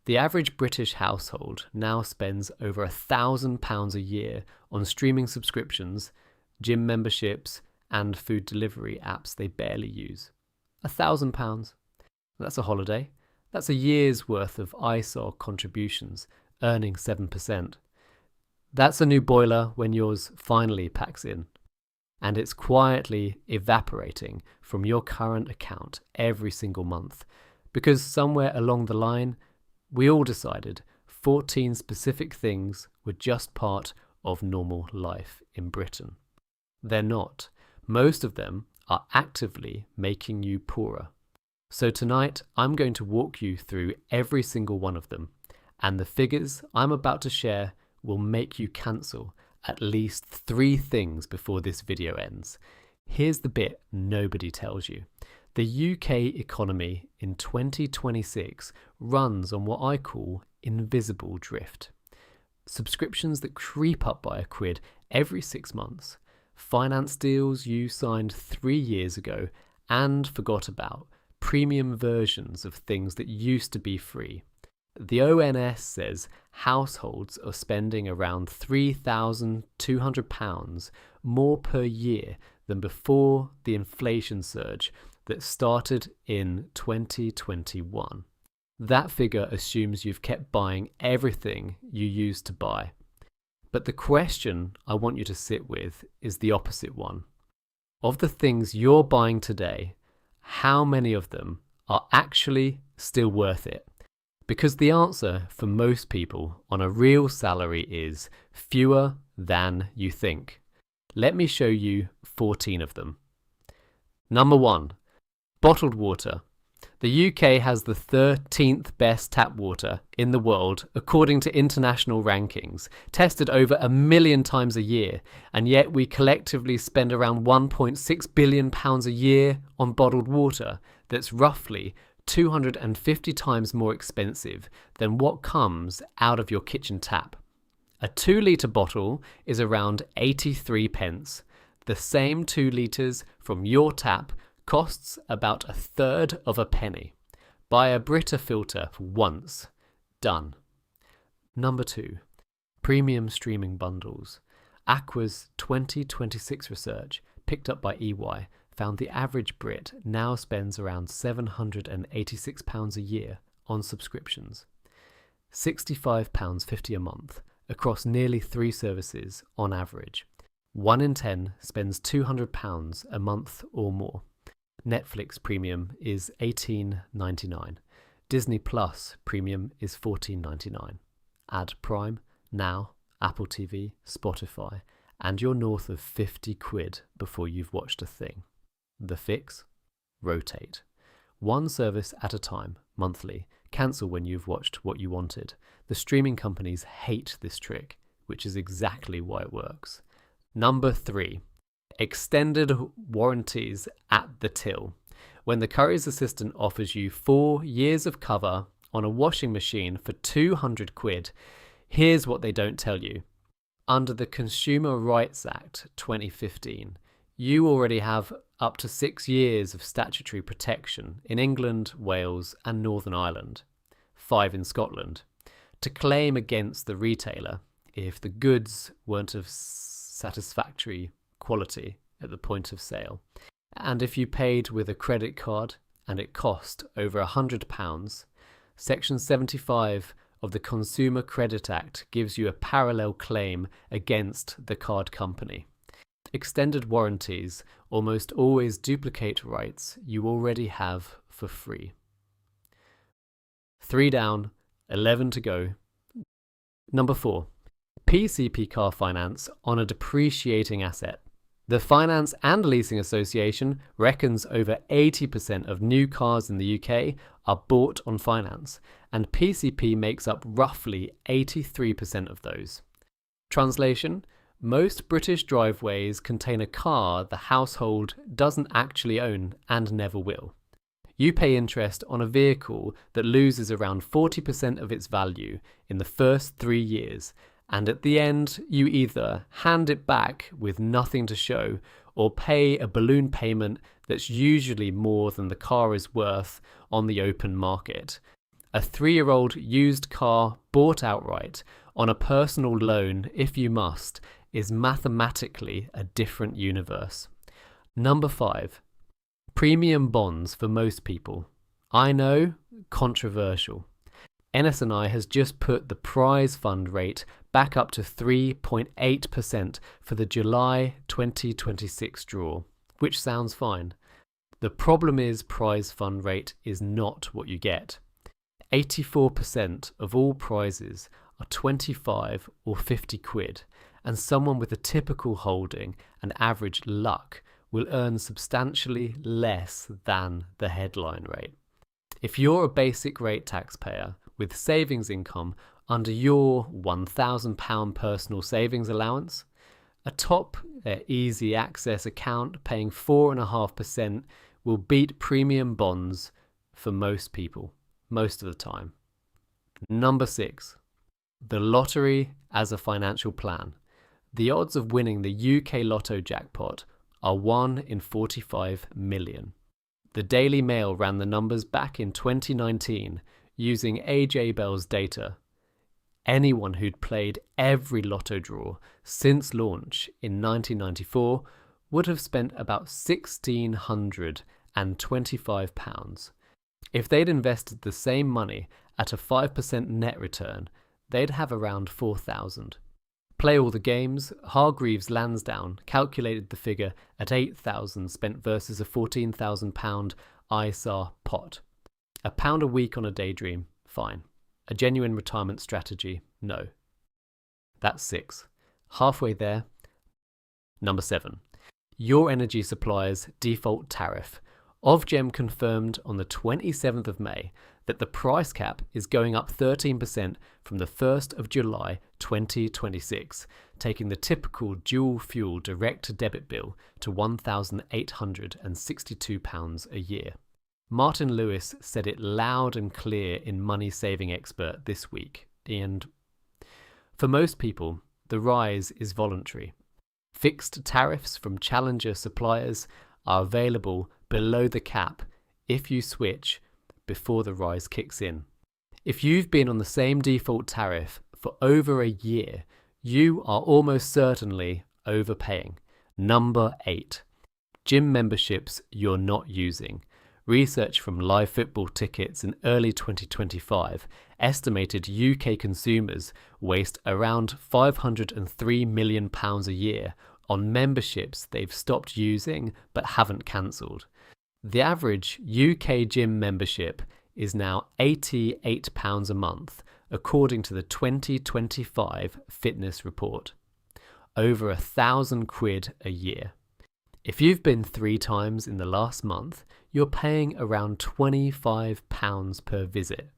The average British household now spends over £1,000 a year on streaming subscriptions, gym memberships, and food delivery apps they barely use. £1,000. That's a holiday. That's a year's worth of ISOR contributions, earning 7%. That's a new boiler when yours finally packs in. And it's quietly evaporating from your current account every single month, because somewhere along the line, we all decided 14 specific things were just part of normal life in Britain. They're not. Most of them are actively making you poorer. So tonight, I'm going to walk you through every single one of them, and the figures I'm about to share will make you cancel at least 3 things before this video ends. Here's the bit nobody tells you. The UK economy in 2026 runs on what I call invisible drift. Subscriptions that creep up by £1 every 6 months, finance deals you signed 3 years ago and forgot about, premium versions of things that used to be free. The ONS says households are spending around £3,200 more per year than before the inflation surge that started in 2021. That figure assumes you've kept buying everything you used to buy. But the question I want you to sit with is the opposite one. Of the things you're buying today, how many of them are actually still worth it? Because the answer for most people on a real salary is fewer than you think. Let me show you 14 of them. Number 1, bottled water. The UK has the 13th best tap water in the world according to international rankings, tested over 1 million times a year, and yet we collectively spend around £1.6 billion a year on bottled water. That's roughly 250 times more expensive than what comes out of your kitchen tap. A 2-litre bottle is around 83 pence. The same 2 litres from your tap costs about 1/3 of a penny. Buy a Brita filter for once. Done. Number 2. Premium streaming bundles. Aqua's 2026 research, picked up by EY, found the average Brit now spends around £786 a year on subscriptions. £65.50 a month across nearly 3 services on average. 1 in 10 spends £200 a month or more. Netflix Premium is $18.99. Disney Plus Premium is $14.99. Add Prime, Now, Apple TV, Spotify, and you're north of £50 before you've watched a thing. The fix? Rotate. 1 service at a time, monthly. Cancel when you've watched what you wanted. The streaming companies hate this trick, which is exactly why it works. Number 3. Extended warranties at the till. When the courier's assistant offers you 4 years of cover on a washing machine for £200, here's what they don't tell you. Under the Consumer Rights Act 2015, you already have up to 6 years of statutory protection in England, Wales, and Northern Ireland, 5 in Scotland, to claim against the retailer if the goods weren't of satisfactory quality at the point of sale. And if you paid with a credit card and it cost over £100, Section 75 of the Consumer Credit Act gives you a parallel claim against the card company. Extended warranties almost always duplicate rights you already have for free. 3 down, 11 to go. Number 4. PCP car finance on a depreciating asset. The Finance and Leasing Association reckons over 80% of new cars in the UK are bought on finance, and PCP makes up roughly 83% of those. Translation: most British driveways contain a car the household doesn't actually own and never will. You pay interest on a vehicle that loses around 40% of its value in the first 3 years, and at the end you either hand it back with nothing to show or pay a balloon payment that's usually more than the car is worth on the open market. A 3-year-old used car bought outright on a personal loan, if you must, is mathematically a different universe. Number 5. Premium bonds for most people. I know, controversial. NS&I has just put the prize fund rate back up to 3.8% for the July 2026 draw, which sounds fine. The problem is prize fund rate is not what you get. 84% of all prizes are 25 or 50 quid, and someone with a typical holding and average luck will earn substantially less than the headline rate. If you're a basic rate taxpayer with savings income under your £1,000 personal savings allowance, a top easy access account paying 4.5% will beat premium bonds for most people, most of the time. Number 6. The lottery as a financial plan. The odds of winning the UK Lotto jackpot are 1 in 45 million. The Daily Mail ran the numbers back in 2019 using AJ Bell's data. Anyone who'd played every lotto draw since launch in 1994 would have spent about £1,625. If they'd invested the same money at a 5% net return, they'd have around 4,000. Play all the games, Hargreaves Lansdowne calculated the figure at 8,000 spent versus a £14,000 ISAR pot. £1 a week on a daydream, fine. A genuine retirement strategy, no. That's 6. Halfway there. Number 7. Your energy supplier's default tariff. Ofgem confirmed on the 27th of May that the price cap is going up 13% from the 1st of July 2026, taking the typical dual-fuel direct-to-debit bill to £1,862 a year. Martin Lewis said it loud and clear in Money Saving Expert this week, and for most people, the rise is voluntary. Fixed tariffs from challenger suppliers are available below the cap if you switch before the rise kicks in. If you've been on the same default tariff for over a year, you are almost certainly overpaying. Number 8. Gym memberships you're not using. Research from Live Football Tickets in early 2025 estimated UK consumers waste around £503 million a year on memberships they've stopped using but haven't cancelled. The average UK gym membership is now £88 a month, according to the 2025 fitness report. Over £1,000 a year. If you've been 3 times in the last month, you're paying around £25 per visit.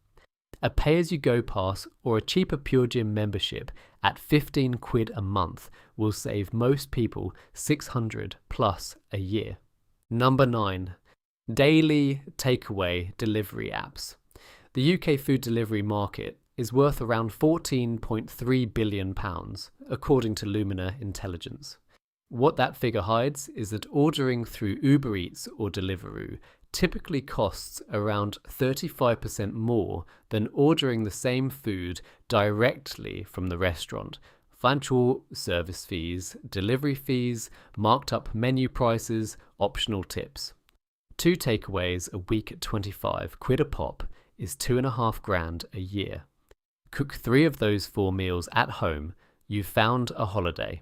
A pay-as-you-go pass or a cheaper Pure Gym membership at £15 a month will save most people £600 plus a year. Number 9. Daily takeaway delivery apps. The UK food delivery market is worth around £14.3 billion, according to Lumina Intelligence. What that figure hides is that ordering through Uber Eats or Deliveroo typically costs around 35% more than ordering the same food directly from the restaurant. Financial service fees, delivery fees, marked up menu prices, optional tips. 2 takeaways a week at £25 a pop is £2,500 a year. Cook 3 of those 4 meals at home, you've found a holiday.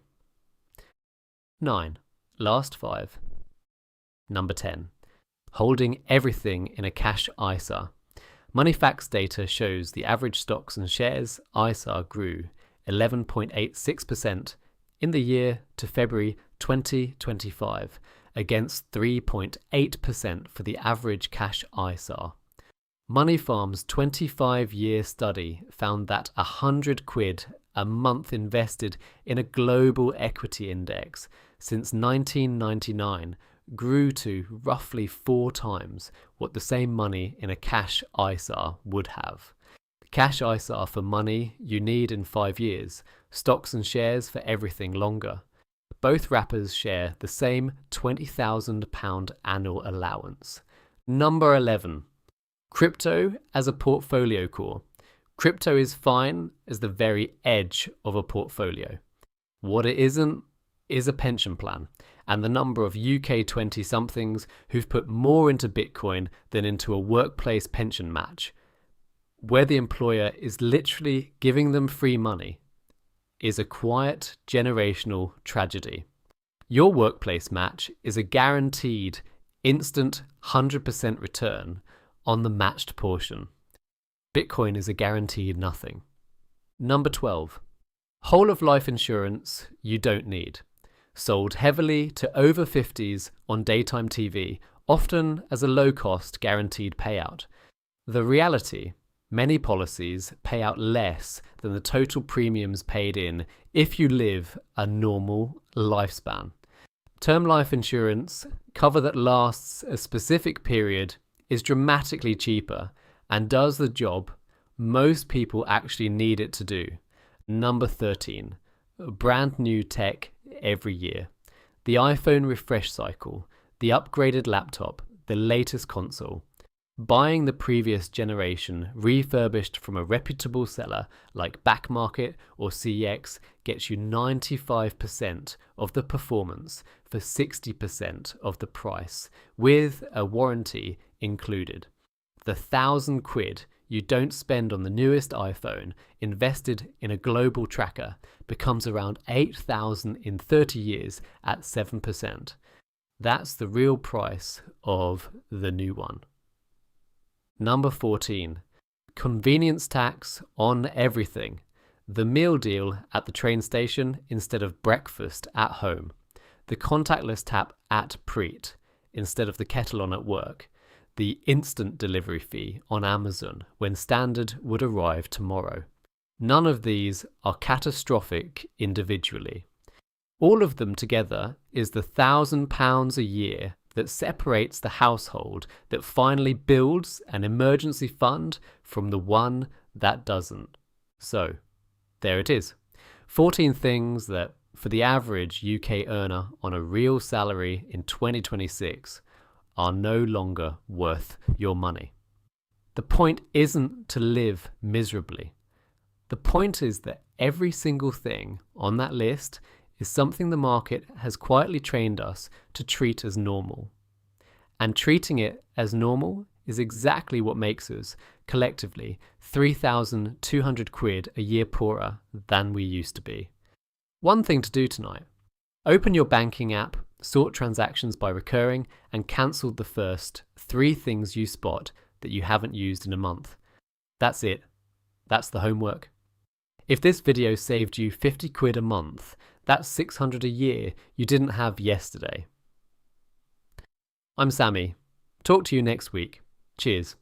9. Last 5. Number 10. Holding everything in a cash ISA. Moneyfacts data shows the average stocks and shares ISA grew 11.86% in the year to February 2025 against 3.8% for the average cash ISA. Money Farm's 25-year study found that £100 a month invested in a global equity index since 1999 grew to roughly 4 times what the same money in a cash ISA would have. Cash ISA for money you need in 5 years, stocks and shares for everything longer. Both wrappers share the same £20,000 annual allowance. Number 11. Crypto as a portfolio core. Crypto is fine as the very edge of a portfolio. What it isn't is a pension plan, and the number of UK 20-somethings who've put more into Bitcoin than into a workplace pension match, where the employer is literally giving them free money, is a quiet generational tragedy. Your workplace match is a guaranteed instant 100% return on the matched portion. Bitcoin is a guaranteed nothing. Number 12. Whole of life insurance you don't need. Sold heavily to over 50s on daytime TV, often as a low-cost guaranteed payout. The reality, many policies pay out less than the total premiums paid in if you live a normal lifespan. Term life insurance, cover that lasts a specific period, is dramatically cheaper and does the job most people actually need it to do. Number 13. Brand new tech every year. The iPhone refresh cycle, the upgraded laptop, the latest console. Buying the previous generation refurbished from a reputable seller like Backmarket or CX gets you 95% of the performance for 60% of the price, with a warranty included. The £1,000 you don't spend on the newest iPhone invested in a global tracker becomes around £8,000 in 30 years at 7%. That's the real price of the new one. Number 14. Convenience tax on everything. The meal deal at the train station instead of breakfast at home. The contactless tap at Preet instead of the kettle on at work. The instant delivery fee on Amazon when standard would arrive tomorrow. None of these are catastrophic individually. All of them together is the £1,000 a year that separates the household that finally builds an emergency fund from the one that doesn't. So, there it is. 14 things that, for the average UK earner on a real salary in 2026, are no longer worth your money. The point isn't to live miserably. The point is that every single thing on that list is something the market has quietly trained us to treat as normal. And treating it as normal is exactly what makes us, collectively, £3,200 a year poorer than we used to be. One thing to do tonight. Open your banking app, sort transactions by recurring, and cancel the first 3 things you spot that you haven't used in a month. That's it. That's the homework. If this video saved you £50 a month, that's $600 a year you didn't have yesterday. I'm Sammy. Talk to you next week. Cheers.